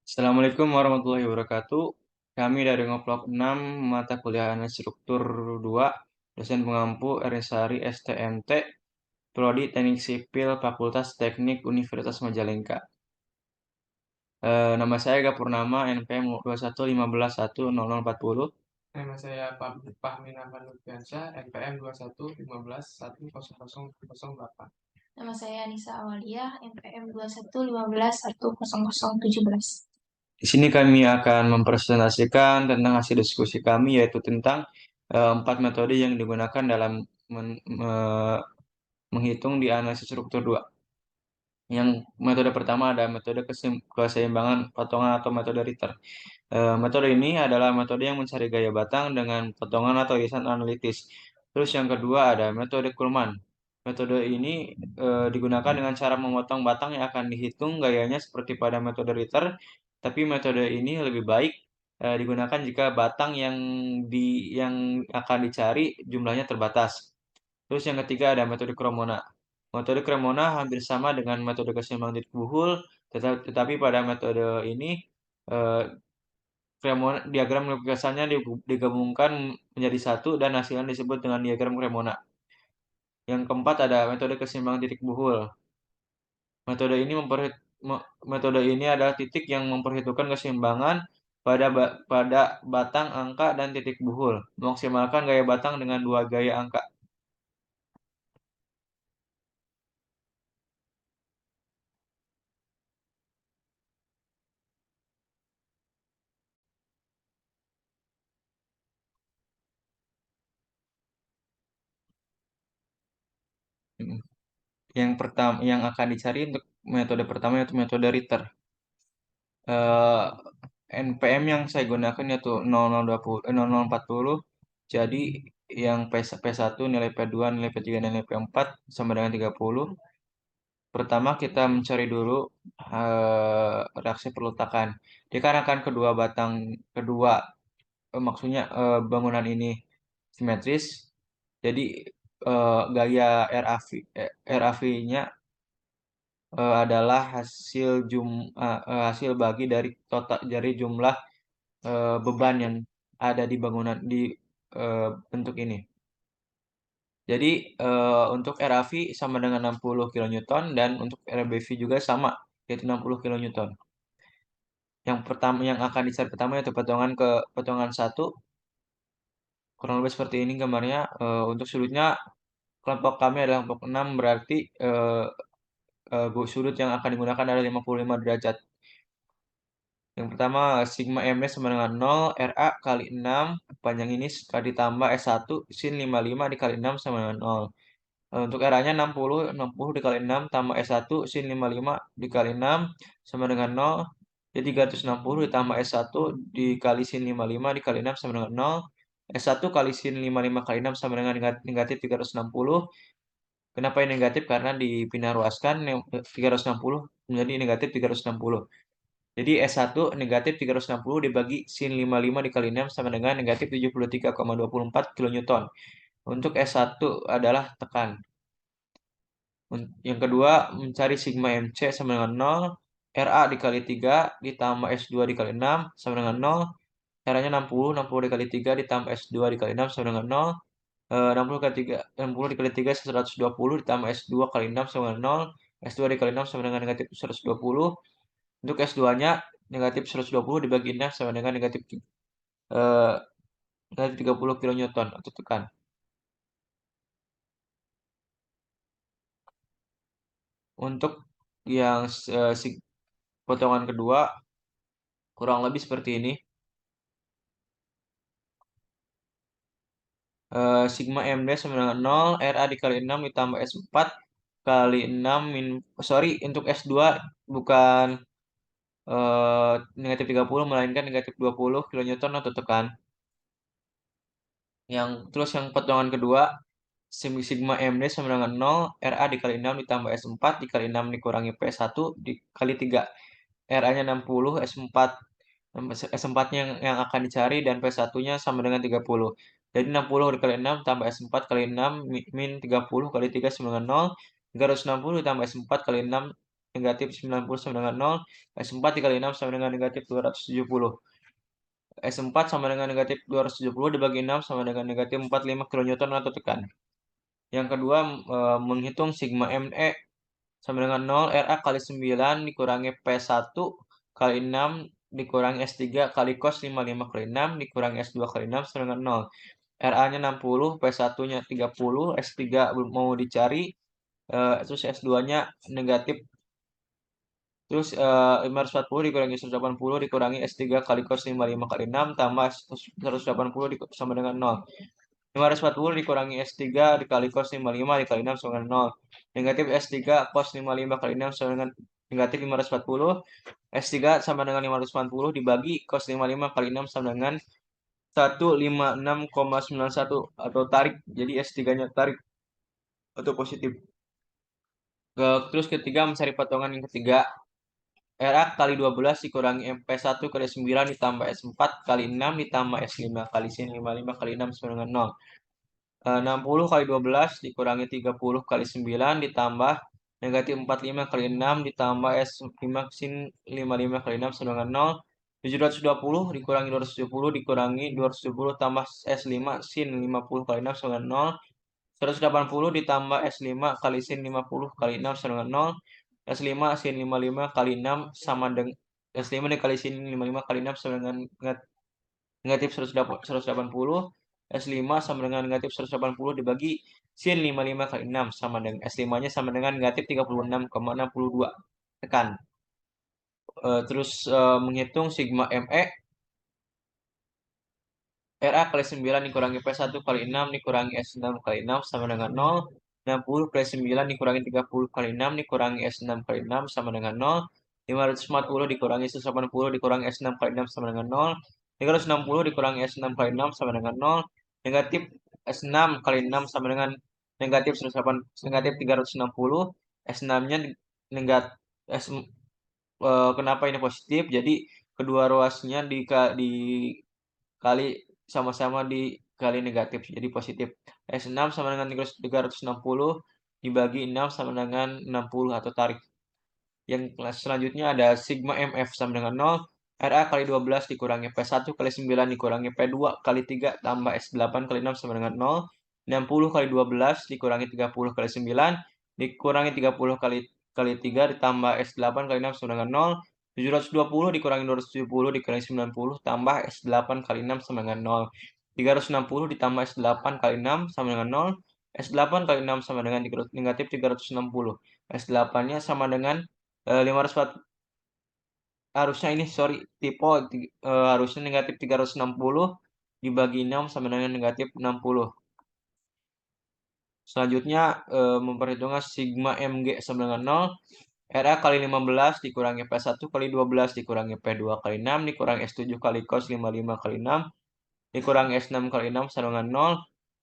Assalamualaikum warahmatullahi wabarakatuh. Kami dari Ngoplok 6 mata kuliah Struktur 2, dosen pengampu Eresari STMT, Prodi Teknik Sipil Fakultas Teknik Universitas Majalengka. Nama saya Gapurnama, NPM 2115110040. Nama saya Fahmi Nafan Lutfiansyah, NPM 2115110008. Nama saya Anissa Awaliyah, NPM 2115110017. Di sini kami akan mempresentasikan tentang hasil diskusi kami, yaitu tentang 4 metode yang digunakan dalam menghitung di analisis struktur 2. Yang metode pertama ada metode keseimbangan potongan atau metode Ritter. Metode ini adalah metode yang mencari gaya batang dengan potongan atau irisan analitis. Terus yang kedua ada metode Kuhlmann. Metode ini digunakan dengan cara memotong batang yang akan dihitung gayanya seperti pada metode Ritter, tapi metode ini lebih baik digunakan jika batang yang akan dicari jumlahnya terbatas. Terus yang ketiga ada metode Cremona. Metode Cremona hampir sama dengan metode keseimbangan titik buhul, tetapi pada metode ini eh, diagram lukisannya digabungkan menjadi satu dan hasilnya disebut dengan diagram Cremona. Yang keempat ada metode keseimbangan titik buhul. Metode ini metode ini adalah titik yang memperhitungkan keseimbangan pada batang angka dan titik buhul, memaksimalkan gaya batang dengan dua gaya angka. Yang pertama yang akan dicari untuk metode pertama yaitu metode Ritter. NPM yang saya gunakan yaitu 0040. Jadi yang P1 nilai P2 nilai P3 nilai P4 sama dengan 30. Pertama kita mencari dulu reaksi perletakan. Dikarenakan maksudnya bangunan ini simetris, jadi gaya RAV-nya adalah hasil bagi dari total dari jumlah beban yang ada di bangunan di bentuk ini. Jadi untuk RAV sama dengan 60 kN dan untuk RBV juga sama, yaitu 60 kN. Yang akan dicari pertama yaitu potongan 1. Kurang lebih seperti ini gambarnya. Untuk sudutnya kelompok kami adalah kelompok 6, berarti sudut yang akan digunakan adalah 55 derajat. Yang pertama, sigma M sama dengan 0, RA kali 6, panjang ini ditambah S1, sin 55 dikali 6 sama dengan 0. Untuk RA-nya 60 dikali 6 tambah S1, sin 55 dikali 6 sama dengan 0. Jadi 360 ditambah S1 dikali sin 55 dikali 6 sama dengan 0. S1 kali sin 55 kali 6 sama dengan negatif 360. Kenapa ini negatif? Karena dipindah ruaskan 360 menjadi negatif 360. Jadi S1 negatif 360 dibagi sin 55 dikali 6 sama dengan negatif 73,24 kN. Untuk S1 adalah tekan. Yang kedua, mencari sigma MC sama dengan 0. RA dikali 3 ditambah S2 dikali 6 sama dengan 0. R-nya 60 dikali 3 ditambah S2 dikali 6 sama dengan 0. 60 dikali 3 120 ditambah S2 kali 6 sama dengan 0. S2 dikali 6 sama dengan negatif 120. Untuk S2-nya negatif 120 dibagi 6 sama dengan negatif 30 kN untuk tekan. Untuk yang potongan kedua kurang lebih seperti ini. Sigma MD sama dengan 0, RA dikali 6 ditambah S4 kali 6 untuk S2 bukan negatif 30 melainkan negatif 20 kN untuk tekan. Terus yang potongan kedua, sigma MD sama dengan 0, RA dikali 6 ditambah S4 dikali 6 dikurangi P1 dikali 3. RA-nya 60, S4-nya yang akan dicari dan P1-nya sama dengan 30. Jadi 60 dikali 6 tambah S4 kali 6 min 30 kali 3 sama dengan 0. 360 ditambah S4 kali 6 negatif 90 sama dengan 0. S4 dikali 6 sama dengan negatif 270. S4 sama dengan negatif 270 dibagi 6 sama dengan negatif 45 kN atau tekan. Yang kedua, menghitung sigma ME sama dengan 0, RA kali 9 dikurangi P1 kali 6 dikurangi S3 kali cos 55 kali 6 dikurangi S2 kali 6 sama dengan 0. RA-nya 60, P1-nya 30, S3 mau dicari, terus S2-nya negatif. Terus 540 dikurangi 180 dikurangi S3 kali cos 55 kali 6 tambah 180 sama dengan 0. 540 dikurangi S3 dikali cos 55 dikali 6 sama dengan 0. Negatif S3 cos 55 kali 6 sama dengan negatif 540. S3 sama dengan 540 dibagi cos 55 kali 6 sama dengan 156,91 atau tarik. Jadi S3-nya tarik atau positif. Terus ketiga mencari potongan yang ketiga. RA kali 12 dikurangi MP1 kali 9 ditambah S4 kali 6 ditambah S5 kali sin 55 kali 6 sama dengan 0. 60 kali 12 dikurangi 30 kali 9 ditambah negatif 45 kali 6 ditambah S5 sin 55 kali 6 sama dengan 0. 720 dikurangi 270 dikurangi 270 tambah S5 sin 50 kali 6 sama dengan 0. 180 ditambah S5 kali sin 50 kali 6 sama dengan 0. S5 sin 55 kali 6 sama dengan S5 dikali sin 55 kali 6 sama dengan negatif 180. S5 sama dengan negatif 180 dibagi sin 55 kali 6 sama dengan S5-nya sama dengan negatif 36,62. Tekan. Terus menghitung sigma ME. RA kali 9 dikurangi P1 kali 6 dikurangi S6 kali 6 sama dengan 0. 60 kali 9 dikurangi 30 kali 6 dikurangi S6 kali 6 sama dengan 0. 540 dikurangi 180 dikurangi S6 kali 6 sama dengan 0. 360 dikurangi S6 kali 6 sama dengan 0. Negatif S6 kali 6 sama dengan negatif 180, negatif 360. S6-nya negatif kenapa ini positif? Jadi kedua ruasnya dikali sama-sama dikali negatif, jadi positif. S6 sama dengan 360 dibagi 6 sama dengan 60 atau tarik. Yang selanjutnya ada sigma MF sama dengan 0. RA kali 12 dikurangi P1 kali 9 dikurangi P2 kali 3 tambah S8 kali 6 sama dengan 0. 60 kali 12 dikurangi 30 kali 9 dikurangi 30 kali 3 ditambah S8 kali 6 sama dengan 0. 720 dikurangi 270 dikurangi 90 tambah S8 kali 6 sama dengan 0. 360 ditambah S8 kali 6 sama dengan 0. S8 kali 6 sama dengan negatif 360. S8-nya sama dengan 540. Harusnya ini typo, harusnya negatif 360 dibagi 6 sama dengan negatif 60. Selanjutnya memperhitungkan sigma MG sama dengan 0. RA kali 15 dikurangi P1 kali 12 dikurangi P2 kali 6 dikurangi S7 kali cos 55 kali 6 dikurangi S6 kali 6 sama dengan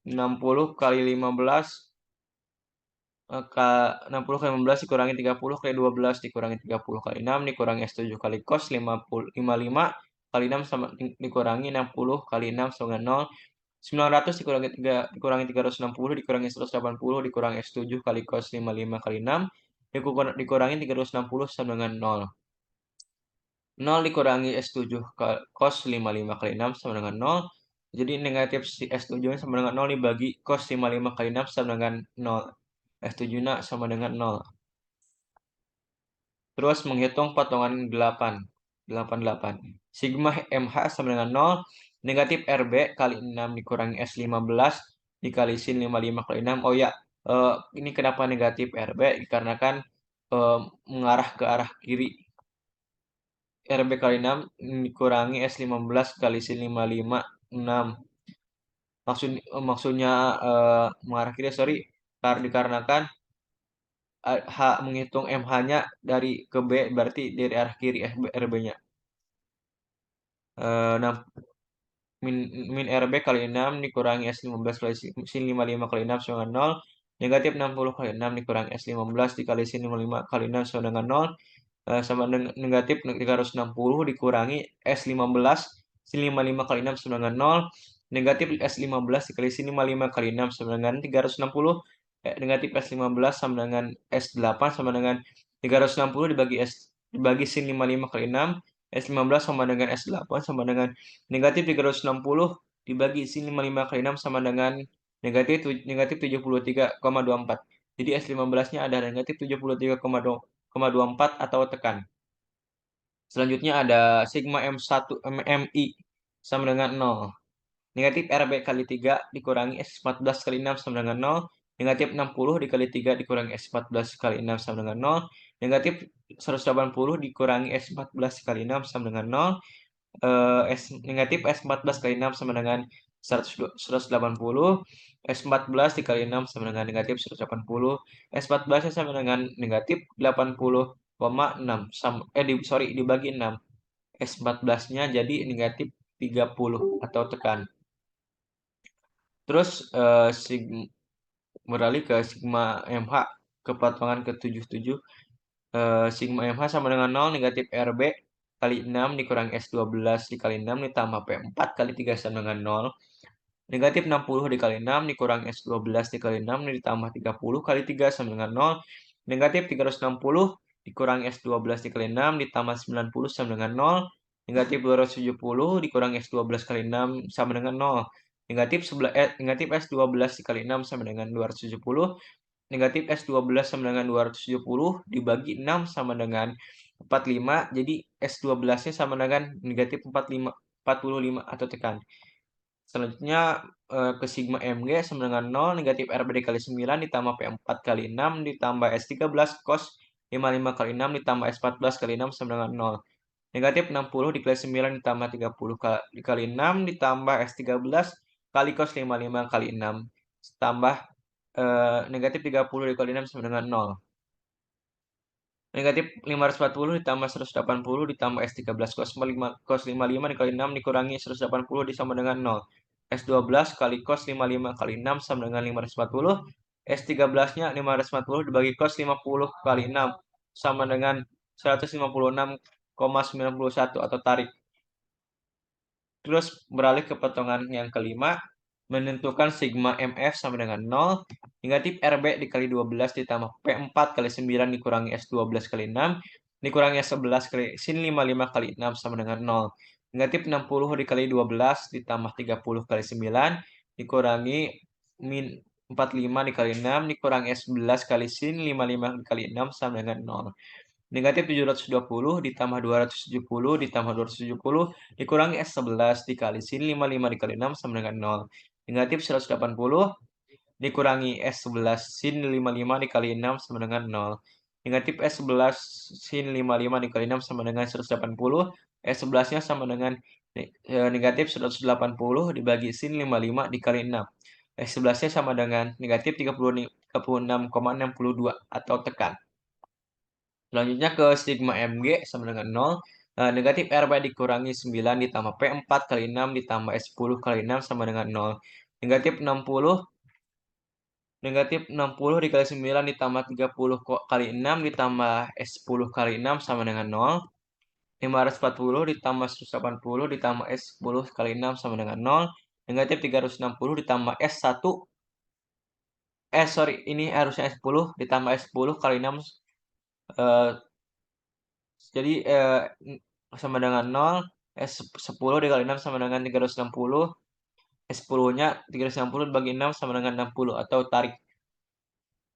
0. 60 kali 15 60 kali 15 dikurangi 30 kali 12 dikurangi 30 kali 6 dikurangi S7 kali cos 55 kali 6 sama dikurangi 60 kali 6 sama dengan 0. 900 dikurangi 360 dikurangi 180 dikurangi S7 kali cos 55 kali 6 dikurangi 360 sama dengan 0. 0 dikurangi S7 cos 55 kali 6 sama dengan 0. Jadi negatif si S7 sama dengan 0 dibagi cos 55 kali 6 sama dengan 0. S7-nya sama dengan 0. Terus menghitung potongan 88. Sigma MH sama dengan 0. Negatif RB kali 6 dikurangi S15 dikali sin 55 kali 6. Oh ya, ini kenapa negatif RB? Dikarenakan mengarah ke arah kiri. RB kali 6 dikurangi S15 kali sin 55 6. Maksudnya mengarah kiri, dikarenakan menghitung MH-nya dari ke B berarti dari arah kiri RB-nya. Min RB kali 6 dikurangi S15 kali sin 55 kali 6 sama dengan 0. Negatif 60 kali 6 dikurangi S15 dikali sin 55 kali 6 sama dengan 0. Sama dengan negatif 360 dikurangi S15 sin 55 kali 6 sama dengan 0. Negatif S15 dikali sin 55 kali 6 sama dengan 360. Negatif S15 sama dengan S8 sama dengan 360 dibagi sin 55 kali 6, S15 sama dengan S8 sama dengan negatif 360 dibagi sin 55 kali 6 sama dengan negatif 73,24. Jadi S15-nya ada negatif 73,24 atau tekan. Selanjutnya ada sigma M1 MI sama dengan 0. Negatif RB kali 3 dikurangi S14 kali 6 sama dengan 0. Negatif 60 dikali 3 dikurangi S14 kali 6 sama dengan 0. Negatif 180 dikurangi S14 kali 6 sama dengan 0. Negatif S14 kali 6 sama dengan 180. S14 dikali 6 sama dengan negatif 180. S14-nya sama dengan negatif 80,6. Dibagi 6. S14-nya jadi negatif 30 atau tekan. Terus beralih ke sigma MH ke potongan ke-77. Sigma MH sama dengan 0 negatif RB kali 6 dikurangi S12 dikali 6 ditambah P4 kali 3 sama dengan 0. Negatif 60 dikali 6 dikurangi S12 dikali 6 ditambah 30 kali 3 sama dengan 0. Negatif 360 dikurangi S12 dikali 6 ditambah 90 sama dengan 0. Negatif 270 dikurangi S12 kali 6 sama dengan 0. Negatif S12 dikali 6 sama dengan 270. Negatif S12 sama dengan 270 dibagi 6 sama dengan 45. Jadi S12-nya sama dengan negatif 45 atau tekan. Selanjutnya ke sigma MG sama dengan 0 negatif RB dikali 9 ditambah P4 kali 6 ditambah S13 cos 55 kali 6 ditambah S14 kali 6 sama dengan 0. Negatif 60 dikali 9 ditambah 30 dikali 6 ditambah S13 kali cos 55 kali 6 tambah negatif 30 dikali 6 sama dengan 0. Negatif 540 ditambah 180 ditambah S13 cos 55 dikali 6 dikurangi 180 sama dengan 0. S12 kali cos 55 kali 6 sama dengan 540. S13-nya 540 dibagi cos 50 kali 6 sama dengan 156,91 atau tarik. Terus beralih ke potongan yang kelima, menentukan sigma MF sama dengan 0, negatif RB dikali 12 ditambah P4 kali 9 dikurangi S12 kali 6, dikurangi S11 kali sin 55 kali 6 sama dengan 0. Negatif 60 dikali 12 ditambah 30 kali 9, dikurangi min 45 dikali 6, dikurangi S11 kali sin 55 dikali 6 sama dengan 0. Negatif 720 ditambah 270 ditambah 270 dikurangi S11 dikali sin 55 dikali 6 sama dengan 0. Negatif 180 dikurangi S11 sin 55 dikali 6 sama dengan 0. Negatif S11 sin 55 dikali 6 sama dengan 180. S11-nya sama dengan negatif 180 dibagi sin 55 dikali 6. S11-nya sama dengan negatif 36,62 atau tekan. Selanjutnya ke sigma MG sama dengan 0. Negatif RB dikurangi 9 ditambah P4 kali 6 ditambah S10 kali 6 sama dengan 0. Negatif 60 dikali 9 ditambah 30 kali 6 ditambah S10 kali 6 sama dengan 0. 540 ditambah 180 ditambah S10 kali 6 sama dengan 0. Negatif 360 ditambah S1. Ini harusnya S10 ditambah S10 kali 6. Jadi sama dengan 0. S10 dikali 6 sama dengan 360. S10-nya 360 dibagi 6 sama dengan 60 atau tarik.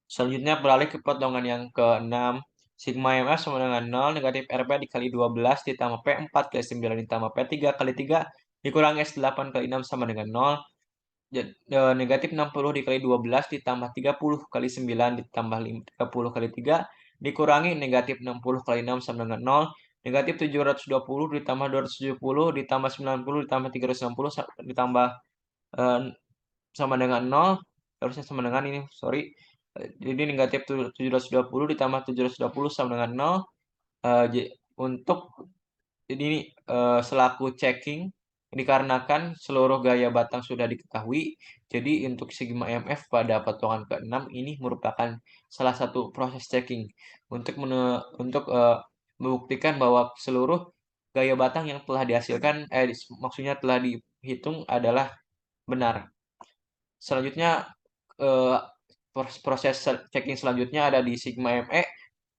Selanjutnya beralih ke potongan yang ke-6. Sigma MF sama dengan 0, negatif RP dikali 12 ditambah P4 kali 9 ditambah P3 kali 3 dikurangi S8 kali 6 sama dengan 0. Negatif 60 dikali 12 ditambah 30 kali 9 ditambah 30 kali 3 dikurangi negatif 60 kali 6 sama dengan 0. Negatif 720 ditambah 270 ditambah 90 ditambah 360 ditambah sama dengan 0. Harusnya sama dengan ini, sorry. Jadi negatif 720 ditambah 720 sama dengan 0. Untuk jadi ini selaku checking dikarenakan seluruh gaya batang sudah diketahui. Jadi untuk sigma MF pada potongan ke-6 ini merupakan salah satu proses checking untuk membuktikan bahwa seluruh gaya batang yang telah dihasilkan maksudnya telah dihitung adalah benar. Selanjutnya proses checking selanjutnya ada di sigma ME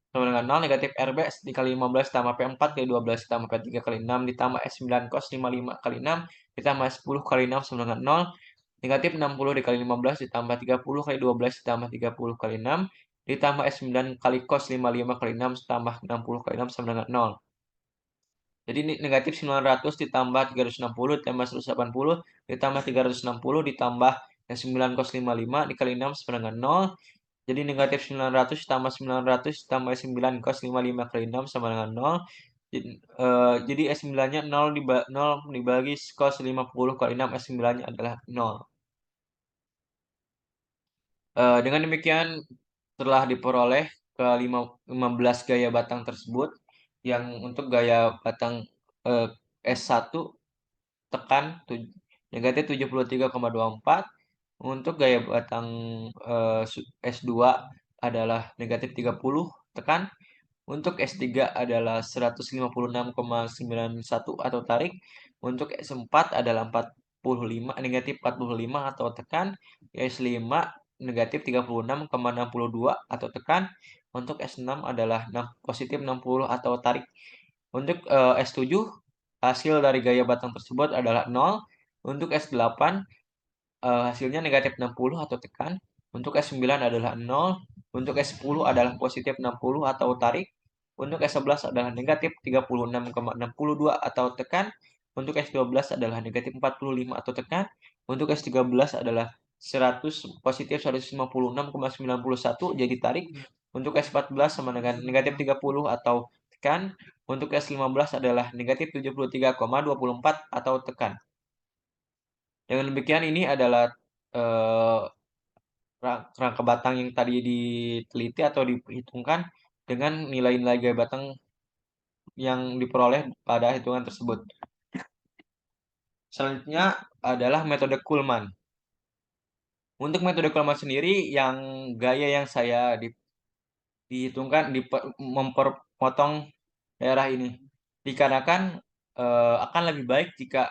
sama dengan 0, negatif RB dikali 15 ditambah P4 kali 12 ditambah P3 kali 6 ditambah S9 cos 55 kali 6 ditambah 10 kali 6 sama dengan 0, negatif 60 dikali 15 ditambah 30 kali 12 ditambah 30 kali 6 ditambah S9 kali cos 55 kali 6 ditambah 60 kali 6 sama dengan 0. Jadi ini negatif 900 ditambah 360 ditambah 180 ditambah 360 ditambah 9 cos 55 dikali 6 sama dengan 0. Jadi negatif 900 ditambah 900 ditambah 9 cos 55 kali 6 sama dengan 0. Jadi S9-nya 0 dibagi cos 50 kali 6, S9-nya adalah 0. Dengan demikian telah diperoleh ke 15 gaya batang tersebut, yang untuk gaya batang S1 tekan negatif 73,24, untuk gaya batang S2 adalah negatif 30 tekan, untuk S3 adalah 156,91 atau tarik, untuk S4 adalah 45 negatif 45 atau tekan, S5 negatif 36,62 atau tekan, untuk S6 adalah positif 60 atau tarik. Untuk S7 hasil dari gaya batang tersebut adalah 0. Untuk S8 hasilnya negatif 60 atau tekan. Untuk S9 adalah 0. Untuk S10 adalah positif 60 atau tarik. Untuk S11 adalah negatif 36,62 atau tekan. Untuk S12 adalah negatif 45 atau tekan. Untuk S13 adalah 100 positif 156,91 jadi tarik. Untuk S14 sama dengan negatif 30 atau tekan. Untuk S15 adalah negatif 73,24 atau tekan. Dengan demikian ini adalah eh, rangka batang yang tadi diteliti atau diperhitungkan dengan nilai-nilai gaya batang yang diperoleh pada hitungan tersebut. Selanjutnya adalah metode Kuhlman. Untuk metode Kuhlman sendiri, yang gaya yang saya dihitungkan memperpotong daerah ini, dikarenakan akan lebih baik jika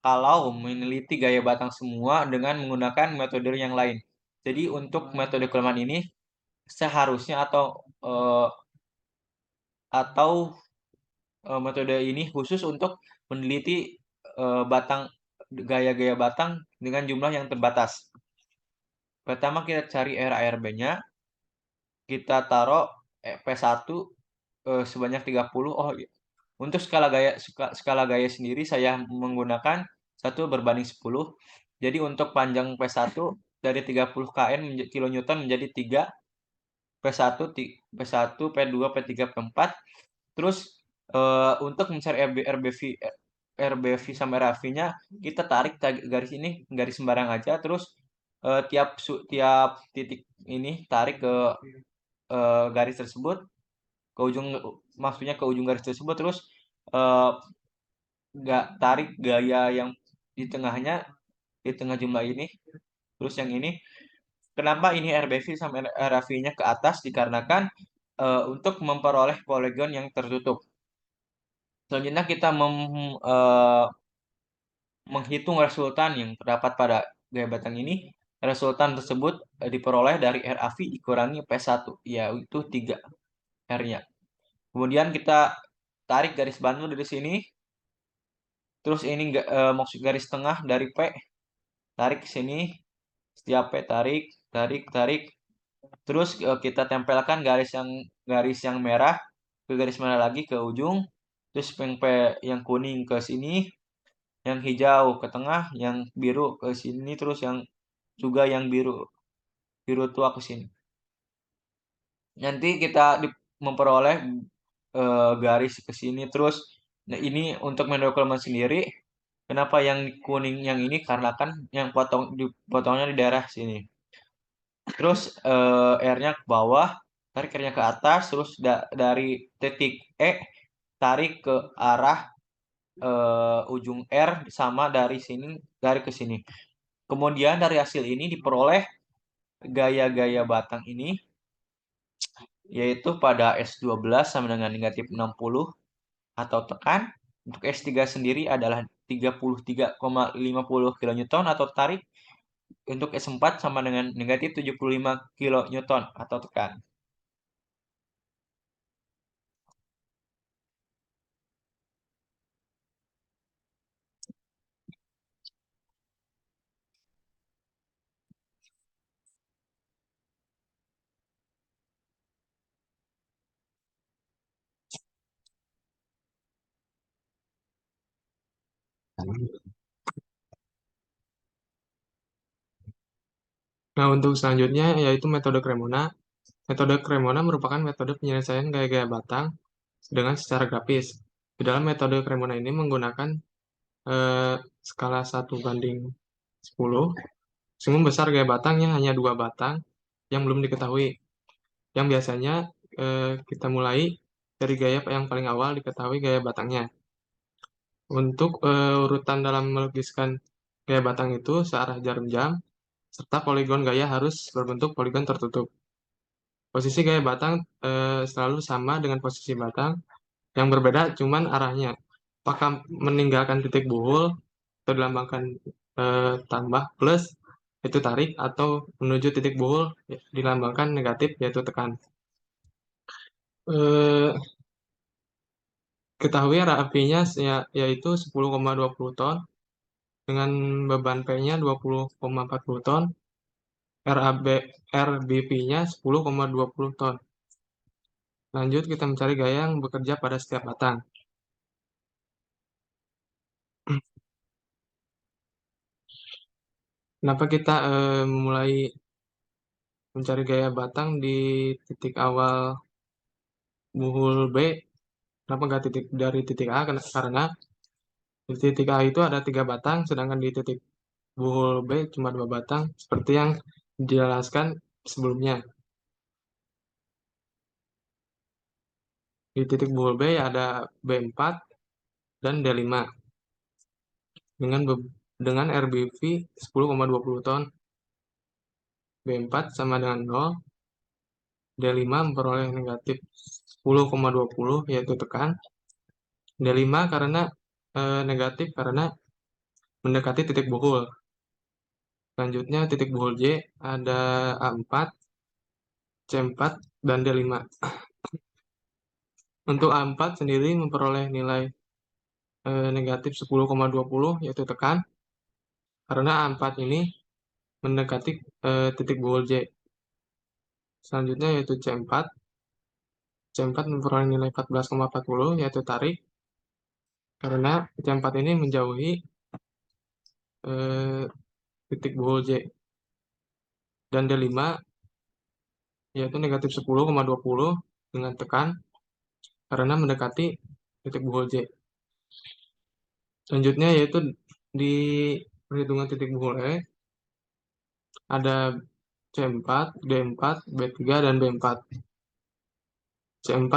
kalau meneliti gaya batang semua dengan menggunakan metode yang lain. Jadi untuk metode Kuhlman ini seharusnya metode ini khusus untuk meneliti batang gaya-gaya batang dengan jumlah yang terbatas. Pertama kita cari RARB-nya, kita taruh P1 sebanyak 30. Oh, iya. Untuk skala gaya sendiri saya menggunakan 1 berbanding 10. Jadi untuk panjang P1 dari 30 kN menjadi 3 P1, P1, P2, P3, P4. Terus untuk mencari RBV sama RAV-nya, kita tarik garis ini, garis sembarang aja. Terus tiap titik ini tarik ke garis tersebut, maksudnya ke ujung garis tersebut. Terus tarik gaya yang di tengahnya, di tengah jumlah ini. Terus yang ini, kenapa ini RBV sama RAV-nya ke atas? Dikarenakan untuk memperoleh poligon yang tertutup. Selanjutnya kita menghitung resultan yang terdapat pada gaya batang ini. Resultan tersebut diperoleh dari RAV dikurangi P1, yaitu 3 R-nya. Kemudian kita tarik garis bantu dari sini. Terus ini maksud garis tengah dari P, tarik ke sini. Setiap P tarik, tarik, tarik. Terus kita tempelkan garis yang merah ke garis mana lagi ke ujung. Terus yang kuning ke sini, yang hijau ke tengah, yang biru ke sini, terus yang biru tua ke sini. Nanti kita memperoleh garis ke sini. Terus nah ini untuk metode Kuhlman sendiri, kenapa yang kuning yang ini? Karena kan yang dipotongnya di daerah sini. Terus R-nya ke bawah, tarik R-nya ke atas, terus dari titik E tarik ke arah ujung R sama dari sini, ke sini. Kemudian dari hasil ini diperoleh gaya-gaya batang ini, yaitu pada S12 sama dengan negatif 60 atau tekan. Untuk S3 sendiri adalah 33,50 kN atau tarik. Untuk S4 sama dengan negatif 75 kN atau tekan. Nah, untuk selanjutnya yaitu metode Cremona. Metode Cremona merupakan metode penyelesaian gaya-gaya batang dengan secara grafis. Di dalam metode Cremona ini menggunakan skala 1:10, sehingga besar gaya batangnya hanya 2 batang yang belum diketahui. Yang biasanya kita mulai dari gaya yang paling awal diketahui gaya batangnya. Untuk urutan dalam melukiskan gaya batang itu searah jarum jam, serta poligon gaya harus berbentuk poligon tertutup. Posisi gaya batang selalu sama dengan posisi batang, yang berbeda cuman arahnya. Apakah meninggalkan titik buhul atau dilambangkan tambah plus yaitu tarik, atau menuju titik buhul dilambangkan negatif yaitu tekan. Eh, Ketahui RAP-nya yaitu 10,20 ton dengan beban P-nya 20,40 ton, RBP-nya 10,20 ton. Lanjut kita mencari gaya yang bekerja pada setiap batang. Kenapa kita memulai mencari gaya batang di titik awal buhul B? Kenapa nggak dari titik A? Karena di titik A itu ada 3 batang, sedangkan di titik buhul B cuma 2 batang, seperti yang dijelaskan sebelumnya. Di titik buhul B ada B4 dan D5 dengan dengan RBV 10,20 ton. B4 sama dengan 0, D5 memperoleh negatif 10,20 yaitu tekan. D5 karena negatif karena mendekati titik buhul. Selanjutnya titik buhul J ada A4, C4, dan D5. Untuk A4 sendiri memperoleh nilai negatif 10,20 yaitu tekan, karena A4 ini mendekati titik buhul J. Selanjutnya yaitu C4. C4 memperoleh nilai 14,40 yaitu tarik, karena C4 ini menjauhi eh, titik buhul J. Dan D5 yaitu negatif 10,20 dengan tekan, karena mendekati titik buhul J. Selanjutnya yaitu di perhitungan titik buhul E ada C4, D4, B3, dan B4. C4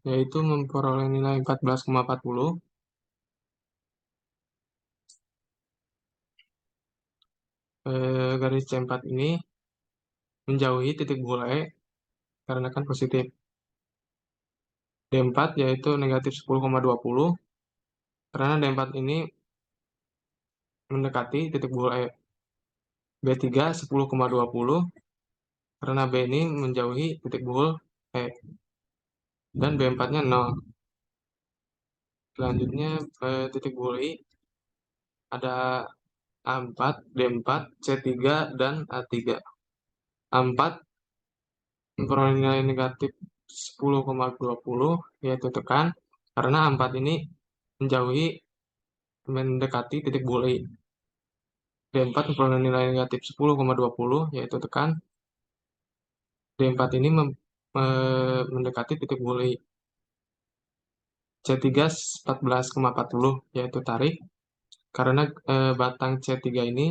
yaitu memperoleh nilai 14,40, garis C4 ini menjauhi titik buhul E karena kan positif. D4 yaitu negatif 10,20 karena D4 ini mendekati titik buhul E. B3 10,20 karena B ini menjauhi titik buhul E. Dan B4-nya 0. Selanjutnya titik buhul I ada A4, D4, C3, dan A3. A4 memperoleh nilai negatif 10,20 yaitu tekan, karena A4 ini mendekati titik buhul I. D4 memperoleh nilai negatif 10,20 yaitu tekan. D4 ini mendekati titik buhul I. C3 14,40 yaitu tarik, karena batang C3 ini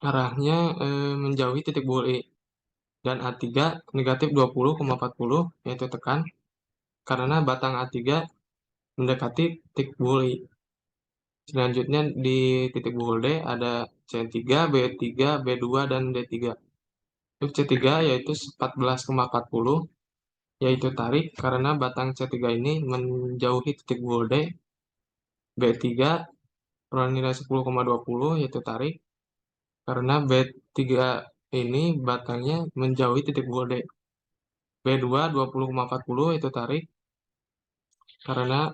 arahnya menjauhi titik buhul I. Dan A3 negatif 20,40 yaitu tekan, karena batang A3 mendekati titik buhul I. Selanjutnya di titik buhul D ada C3, B3, B2, dan D3. Untuk C3 yaitu 14,40 yaitu tarik, karena batang C3 ini menjauhi titik buhul D. B3 peroleh nilai 10,20 yaitu tarik, karena B3 ini batangnya menjauhi titik buhul D. B2 20,40 itu tarik, karena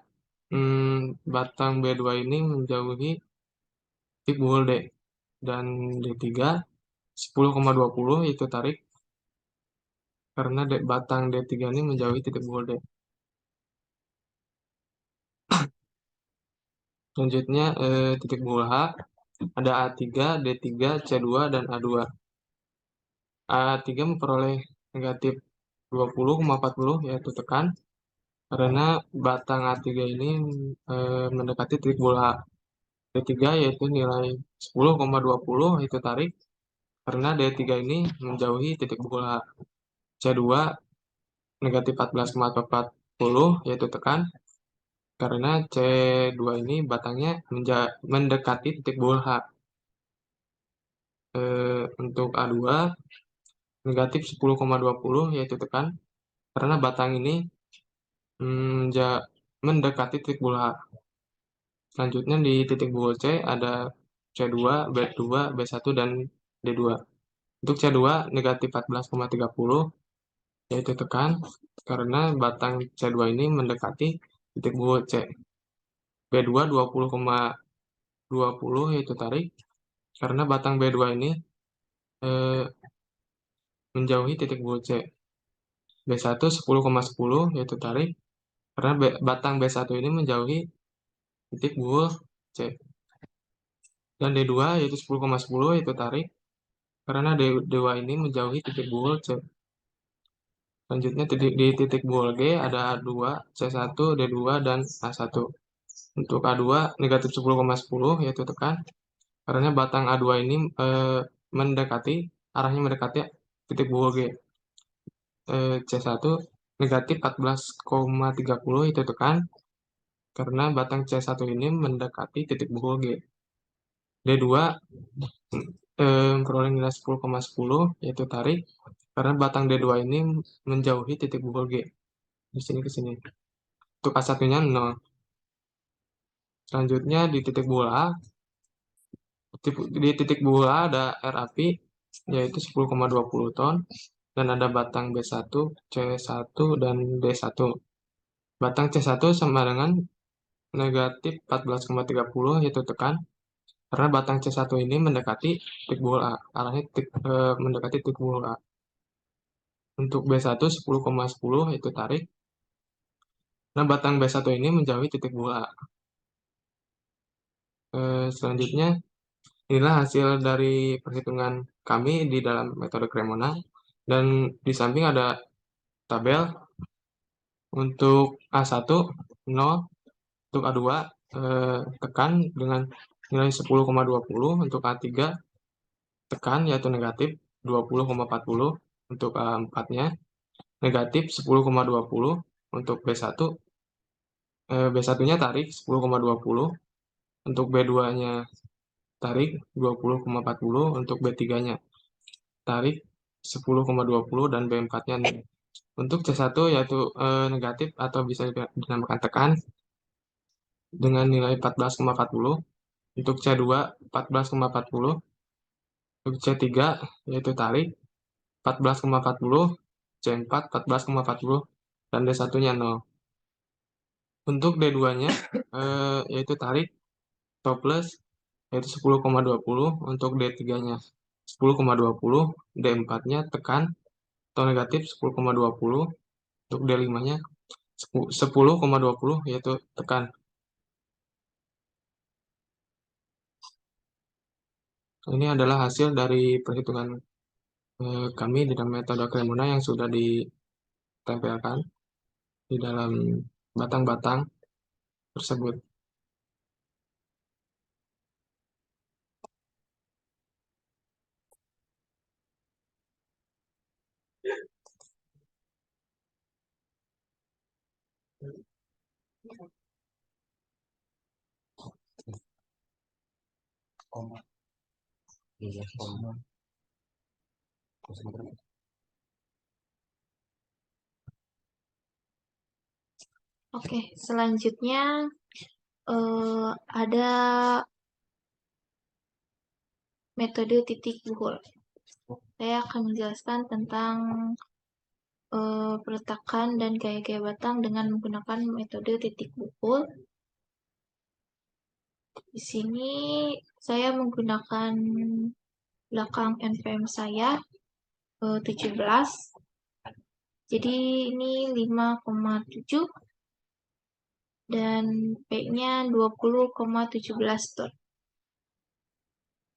batang B2 ini menjauhi titik buhul D. Dan D3 10,20 itu tarik, karena batang D3 ini menjauhi titik buhul D. Selanjutnya titik bull H ada A3, D3, C2, dan A2. A3 memperoleh negatif 20,40 yaitu tekan karena batang A3 ini mendekati titik bull H. D3 yaitu nilai 10,20 itu tarik karena D3 ini menjauhi titik bull H. C2 negatif 14,40 yaitu tekan karena C2 ini batangnya mendekati titik bull H. Untuk A2 negatif 10,20 yaitu tekan karena batang ini mendekati titik bull H. Selanjutnya di titik bull C ada C2, B2, B1, dan D2. Untuk C2 negatif 14,30 yaitu tekan karena batang C2 ini mendekati titik bull C. B2 20,20 yaitu tarik karena batang B2 ini eh, menjauhi titik bull C. B1 10,10 yaitu tarik karena batang B1 ini menjauhi titik bull C. Dan D2 yaitu 10,10 yaitu tarik karena D2 ini menjauhi titik bull C. Selanjutnya di titik bull G ada A2, C1, D2, dan A1. Untuk A2 negatif 10,10 yaitu tekan karena batang A2 ini arahnya mendekati titik bull G. C1 negatif 14,30 itu tekan karena batang C1 ini mendekati titik bull G. D2 memperoleh nilai 10,10 yaitu tarik karena batang D2 ini menjauhi titik bull G. Di sini ke sini. Untuk A1-nya 0. Selanjutnya di titik bull A, di titik bull A ada R api yaitu 10,20 ton dan ada batang B1, C1, dan D1. Batang C1 sama dengan negatif 14,30 yaitu tekan karena batang C1 ini mendekati titik bull A, arahnya mendekati titik bull A. Untuk B1 10,10 yaitu tarik. Nah, batang B1 ini menjauhi titik bull A. Selanjutnya, inilah hasil dari perhitungan kami di dalam metode Cremona. Dan di samping ada tabel untuk A1 0, untuk A2 tekan dengan nilai 10,20, untuk A3 tekan yaitu negatif 20,40, untuk A4-nya negatif 10,20, untuk B1 B1-nya tarik 10,20, untuk B2-nya tarik 20,40, untuk B3-nya tarik 10,20, dan B4-nya untuk C1 yaitu negatif atau bisa dinamakan tekan dengan nilai 14,40, untuk C2 14,40, untuk C3 yaitu tarik 14,40, C4 14,40, dan D1-nya 0. Untuk D2-nya yaitu tarik toples yaitu 10,20, untuk D3-nya 10,20, D4-nya tekan atau negatif 10,20, untuk D5-nya 10,20 yaitu tekan. Ini adalah hasil dari perhitungan kami di dalam metode Cremona yang sudah ditempelkan di dalam batang-batang tersebut. Oke, selanjutnya ada metode titik buhul. Saya akan menjelaskan tentang peletakan dan gaya-gaya batang dengan menggunakan metode titik buhul. Di sini saya menggunakan belakang NPM saya 17. Jadi ini 5,7. dan P-nya 20,17 ton.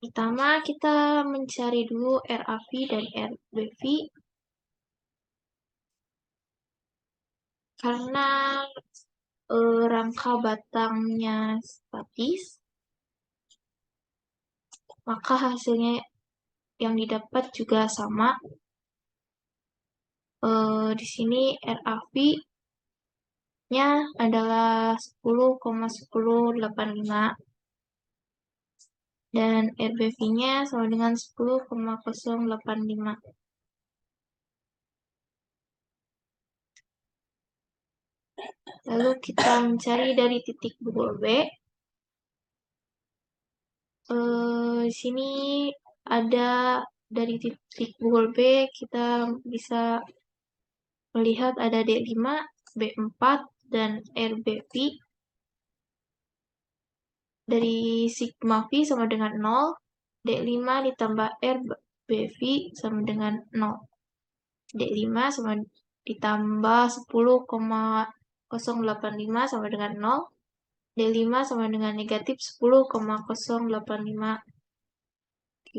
Pertama, kita mencari dulu RAV dan RBV. Karena rangka batangnya statis, maka hasilnya yang didapat juga sama. Di sini RAV-nya adalah 10,1085 dan RBV-nya sama dengan 10,085. Lalu kita mencari dari titik buhul B. Di sini ada dari titik buhul B kita bisa melihat ada D5, B4, dan RBV. Dari sigma V sama dengan 0, D5 ditambah RBV sama dengan 0. D5 sama ditambah 10,085 sama dengan 0. D5 sama dengan negatif 10,085 Q.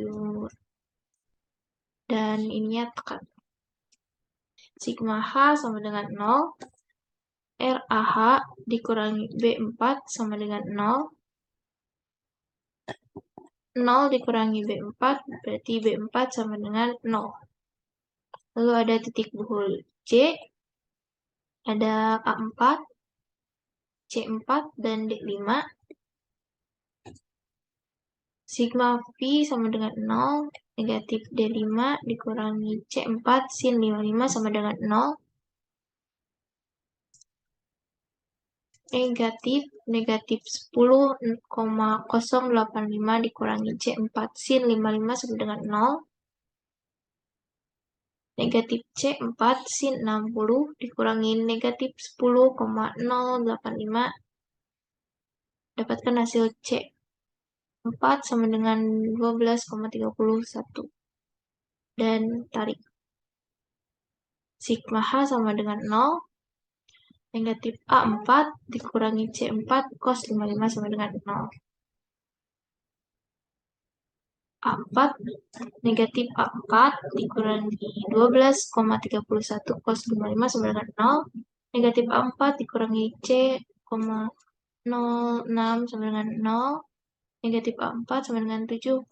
Dan ininya tekan. Sigma H sama dengan 0. RAH dikurangi B4 sama dengan 0. 0 dikurangi B4 berarti B4 sama dengan 0. Lalu ada titik buhul C, ada A4, C4, dan D5. Sigma V sama dengan 0, negatif D5 dikurangi C4 sin 55 sama dengan 0. Negatif 10,085 dikurangi C4 sin 55 sama dengan 0. Negatif C4 sin 60 dikurangi negatif 10,085. Dapatkan hasil C4 sama dengan 12,31. Dan tarik. Sigma H sama dengan 0. Negatif A4 dikurangi C4 cos 55 sama dengan 0. A4 negatif A4 dikurangi 12,31 cos 55 sama dengan 0. Negatif A4 dikurangi C,06 sama dengan 0. Negatif A4 sama dengan 7,06.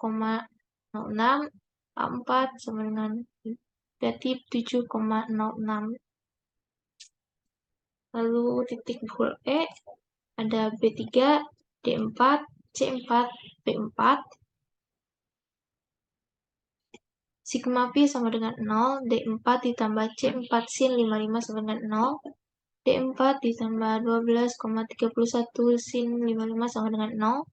A4 sama dengan negatif 7,06. Lalu titik buhul E ada B3, D4, C4, B4. Sigma V sama dengan 0, D4 ditambah C4 sin 55 sama dengan 0. D4 ditambah 12,31 sin 55 sama dengan 0.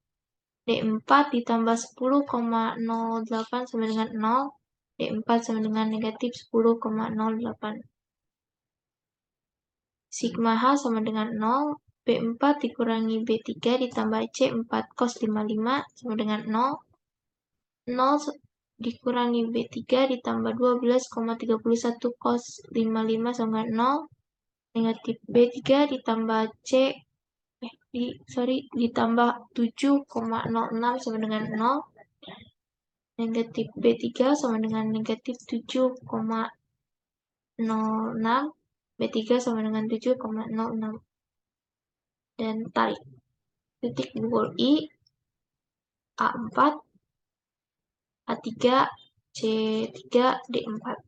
D4 ditambah 10,08 sama dengan 0. D4 sama dengan negatif 10,08. Sigma H sama dengan 0. B4 dikurangi B3 ditambah C4 cos 55 sama dengan 0. 0 dikurangi B3 ditambah 12,31 cos 55 sama 0. Negatif B3 ditambah ditambah 7,06 sama dengan 0. Negatif B3 sama dengan negatif 7,06. B3 sama dengan 7,06. Dan tarik. Titik buhul I, A4, A3, C3, D4.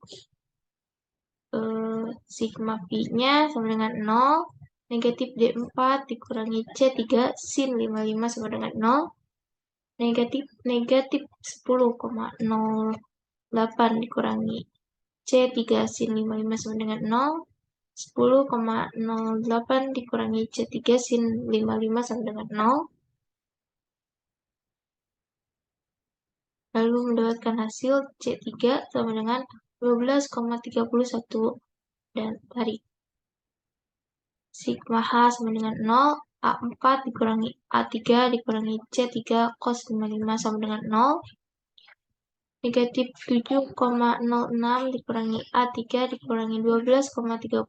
Sigma V-nya sama dengan 0. Negatif D4 dikurangi C3 sin 55 sama dengan 0. Negatif 10,08 dikurangi C3 sin 55 sama dengan 0. 10,08 dikurangi C3 sin 55 sama dengan 0. Lalu mendapatkan hasil C3 sama dengan 12,31 dan tarik. Sigma H sama dengan 0, A4 dikurangi A3 dikurangi C3 cos 55 sama dengan 0. Negatif 7,06 dikurangi A3 dikurangi 12,31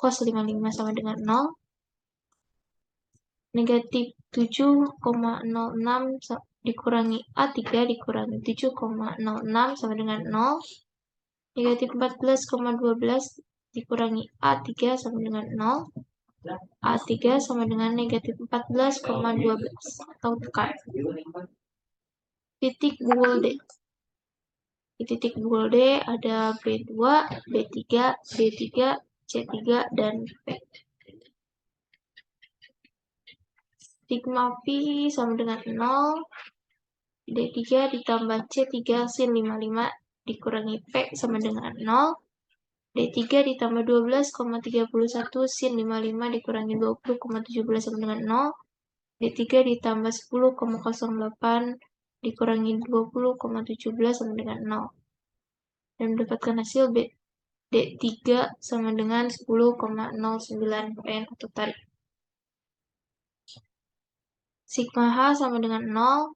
cos 55 sama dengan 0. negatif 7,06 dikurangi A3 dikurangi 7,06 sama dengan 0. Negatif 14,12 dikurangi A3 sama dengan 0. A3 sama dengan negatif 14,12 atau tekan. Titik buol D. Di titik buol D ada B2, B3, D3, C3, dan P. Sigma Pi sama dengan 0, D3 ditambah C3 sin 55 dikurangi P sama dengan 0, D3 ditambah 12,31 sin 55 dikurangi 20,17 sama dengan 0, D3 ditambah 10,08 dikurangi 20,17 sama dengan 0. Dan mendapatkan hasil D3 sama dengan 10,09 N atau tarik. Sigma H sama dengan 0,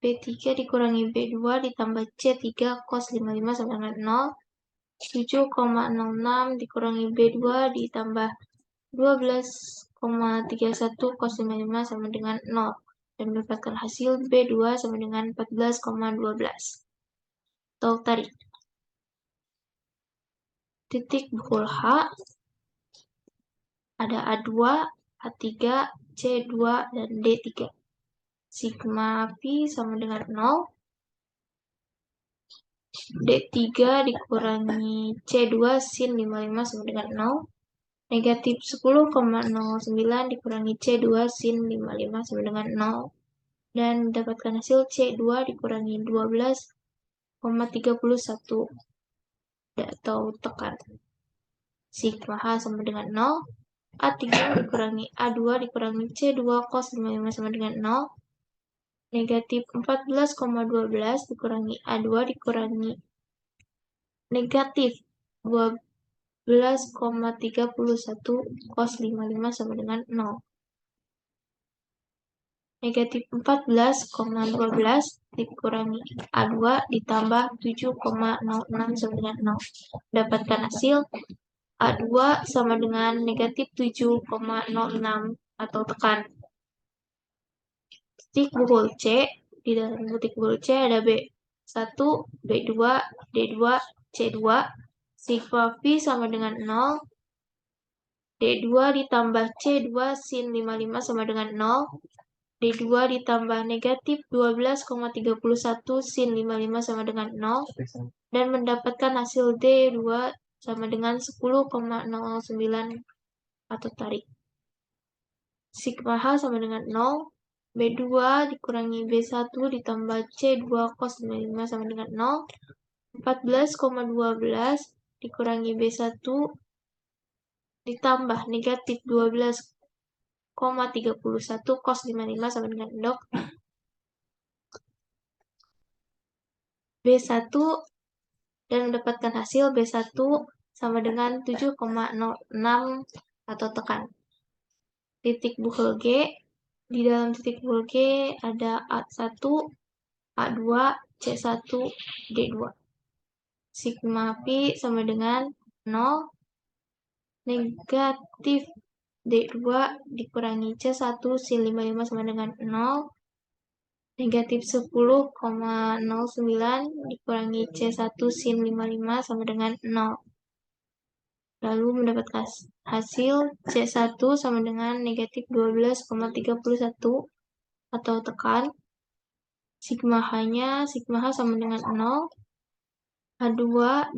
B3 dikurangi B2 ditambah C3 cos 55 sama dengan 0, 7,06 dikurangi B2 ditambah 12,31 cos 55 sama dengan 0. Dan mendapatkan hasil B2 sama dengan 14,12. Atau tarik. Titik buhul H ada A2, A3, C2, dan D3. Sigma Pi sama dengan 0. D3 dikurangi C2 sin 55 sama dengan 0. Negatif 10,09 dikurangi C2 sin 55 sama dengan 0. Dan mendapatkan hasil C2 dikurangi 12,31 atau tekan. Sigma H sama dengan 0. A3 dikurangi A2 dikurangi C2 cos 55 sama dengan 0. Negatif 14,12 dikurangi A2 dikurangi negatif 12,31 cos 55 sama dengan 0. Negatif 14,12 dikurangi A2 ditambah 7,06 sama dengan 0. Dapatkan hasil A2 sama dengan negatif 7,06 atau tekan. Titik buhul C, di dalam titik buhul C ada B1, B2, D2, C2. Sigma Pi sama dengan 0. D2 ditambah C2 sin 55 sama dengan 0. D2 ditambah negatif 12,31 sin 55 sama dengan 0. Dan mendapatkan hasil D2 sama dengan 10,09 atau tarik. Sigma H sama dengan 0. B2 dikurangi B1 ditambah C2 cos 55 sama dengan 0. 14,12 dikurangi B1 ditambah negatif 12,31 cos 55 sama dengan 0. B1 dan mendapatkan hasil B1 sama dengan 7,06 atau tekan. Titik buhul G, di dalam titik buhul G ada A1, A2, C1, D2. Sigma Pi sama dengan 0. Negatif D2 dikurangi C1 sin 55 sama dengan 0. Negatif 10,09 dikurangi C1 sin 55 sama dengan 0. Lalu mendapatkan hasil C1 sama dengan negatif 12,31 atau tekan. Sigma H sama dengan 0. A2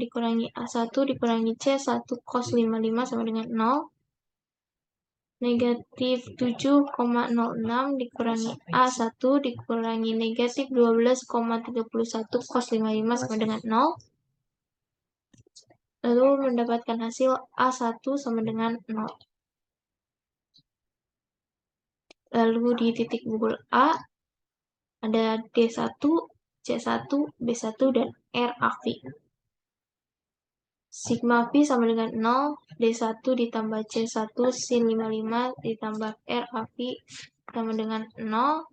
dikurangi A1 dikurangi C1 cos 55 sama dengan 0. Negatif 7,06 dikurangi A1 dikurangi negatif 12,31 cos 55 sama dengan 0. Lalu mendapatkan hasil A1 sama dengan 0. Lalu di titik buhul A ada D1, C1, B1, dan RAV. Sigma Pi sama dengan 0, D1 ditambah C1 sin 55 ditambah RAV sama dengan 0.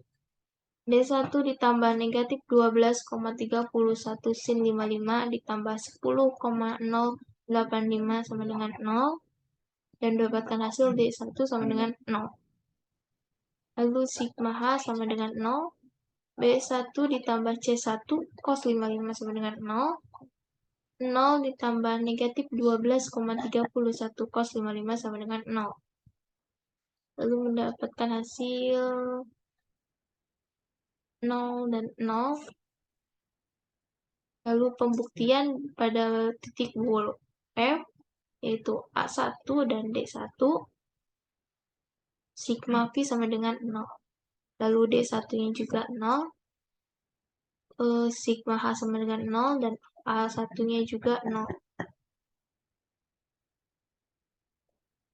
D1 ditambah negatif 12,31 sin 55 ditambah 10,085 sama dengan 0. Dan mendapatkan hasil D1 sama dengan 0. Lalu sigma H sama dengan 0. B1 ditambah C1 cos 55 sama dengan 0. 0 ditambah negatif 12,31 cos 55 sama dengan 0. Lalu mendapatkan hasil 0 dan 0. Lalu pembuktian pada titik bool F, yaitu A1 dan D1, sigma P sama dengan 0. Lalu D1-nya juga 0, sigma H sama dengan 0, dan A1-nya juga 0.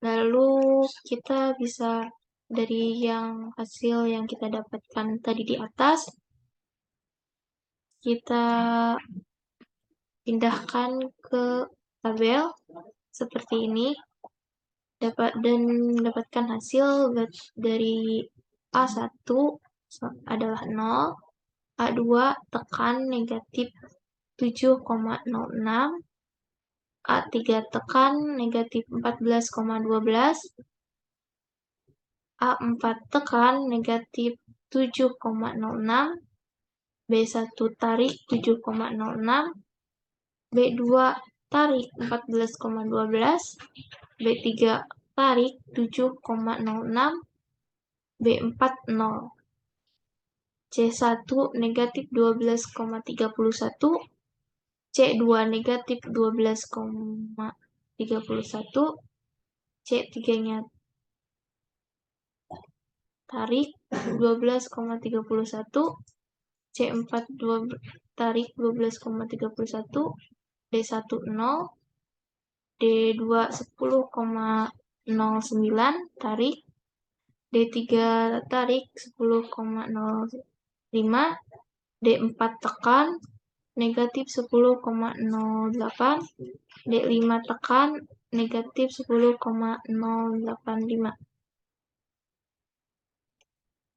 Lalu kita bisa dari hasil yang kita dapatkan tadi di atas, kita pindahkan ke tabel seperti ini, dan mendapatkan hasil dari A1 adalah 0, A2 tekan negatif 7,06, A3 tekan negatif 14,12, A4 tekan negatif 7,06, B1 tarik 7,06, B2 tarik 14,12, B3 tarik 7,06, B4 0. C1 negatif 12,31, C2 negatif 12,31, C3-nya tarik 12,31, C4 tarik 12,31, D1 0, D2 10,09 tarik, D3 tarik 10,05, D4 tekan negatif 10,08, D5 tekan negatif 10,085.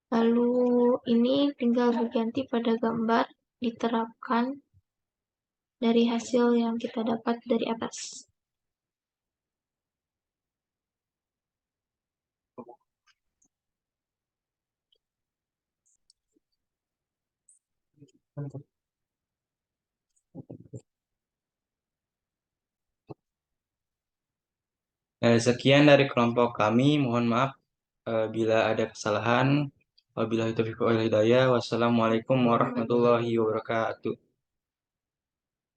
Lalu ini tinggal diganti pada gambar, diterapkan dari hasil yang kita dapat dari atas. Sekian dari kelompok kami. Mohon maaf bila ada kesalahan. Wabillahi taufiq wal hidayah. Wassalamualaikum warahmatullahi wabarakatuh.